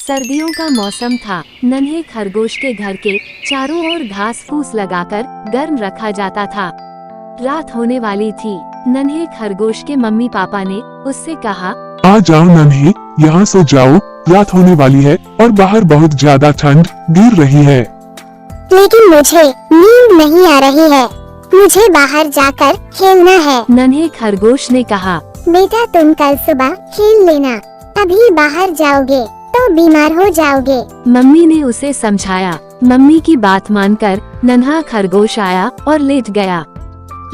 सर्दियों का मौसम था। नन्हे खरगोश के घर के चारों ओर घास फूस लगाकर गर्म रखा जाता था। रात होने वाली थी। नन्हे खरगोश के मम्मी पापा ने उससे कहा, आ जाओ नन्हे, यहाँ सो जाओ, रात होने वाली है और बाहर बहुत ज्यादा ठंड गिर रही है। लेकिन मुझे नींद नहीं आ रही है, मुझे बाहर जाकर खेलना है। नन्हे खरगोश ने कहा, बेटा तुम कल सुबह खेल लेना, अभी बाहर जाओगे तो बीमार हो जाओगे। मम्मी ने उसे समझाया। मम्मी की बात मानकर नन्हा खरगोश आया और लेट गया,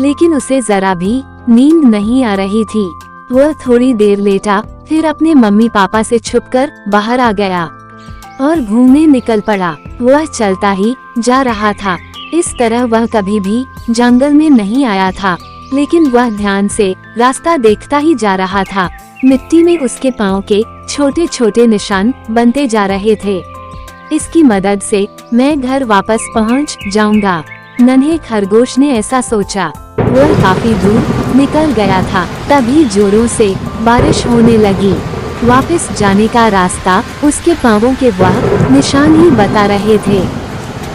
लेकिन उसे जरा भी नींद नहीं आ रही थी। वह थोड़ी देर लेटा, फिर अपने मम्मी पापा से छुपकर बाहर आ गया और घूमने निकल पड़ा। वह चलता ही जा रहा था। इस तरह वह कभी भी जंगल में नहीं आया था, लेकिन वह ध्यान से रास्ता देखता ही जा रहा था। मिट्टी में उसके पाँव के छोटे छोटे निशान बनते जा रहे थे। इसकी मदद से मैं घर वापस पहुंच जाऊंगा। नन्हे खरगोश ने ऐसा सोचा। वह काफी दूर निकल गया था, तभी जोरों से बारिश होने लगी। वापस जाने का रास्ता उसके पाँवों के वह निशान ही बता रहे थे,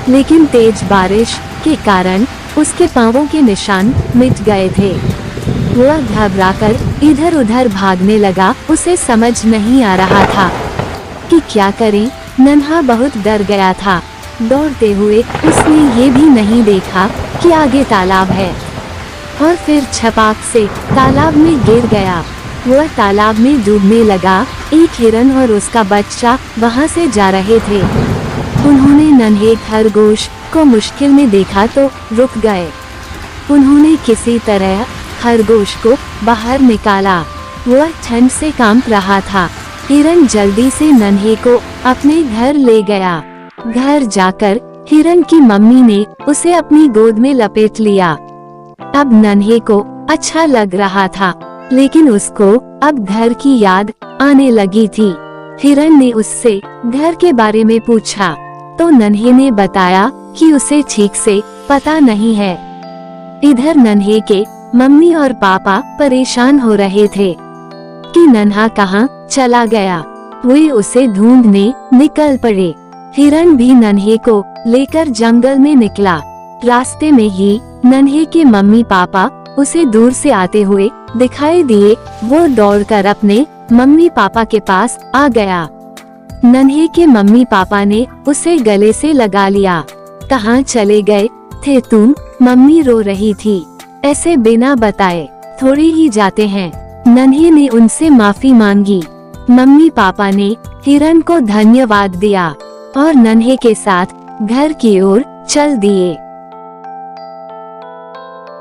लेकिन तेज बारिश के कारण उसके पाँवों के निशान मिट गए थे। वह घबराकर इधर उधर भागने लगा। उसे समझ नहीं आ रहा था कि क्या करे। नन्हा बहुत डर गया था। दौड़ते हुए उसने ये भी नहीं देखा कि आगे तालाब है, और फिर छपाक से तालाब में गिर गया। वह तालाब में डूबने लगा। एक हिरन और उसका बच्चा वहां से जा रहे थे। उन्होंने नन्हे खरगोश को मुश्किल में देखा तो रुक गए। उन्होंने किसी तरह खरगोश को बाहर निकाला। वह ठंड से कांप रहा था। हिरन जल्दी से नन्हे को अपने घर ले गया। घर जाकर हिरन की मम्मी ने उसे अपनी गोद में लपेट लिया। अब नन्हे को अच्छा लग रहा था, लेकिन उसको अब घर की याद आने लगी थी। हिरन ने उससे घर के बारे में पूछा, तो नन्हे ने बताया कि उसे ठीक से पता नहीं है। इधर नन्हे के मम्मी और पापा परेशान हो रहे थे कि नन्हा कहाँ चला गया। वे उसे ढूंढने निकल पड़े। हिरन भी नन्हे को लेकर जंगल में निकला। रास्ते में ही नन्हे के मम्मी पापा उसे दूर से आते हुए दिखाई दिए। वो दौड़कर अपने मम्मी पापा के पास आ गया। नन्हे के मम्मी पापा ने उसे गले से लगा लिया। कहाँ चले गए थे तुम? मम्मी रो रही थी। ऐसे बिना बताए थोड़ी ही जाते हैं। नन्हे ने उनसे माफी मांगी। मम्मी पापा ने हिरन को धन्यवाद दिया और नन्हे के साथ घर की ओर चल दिए।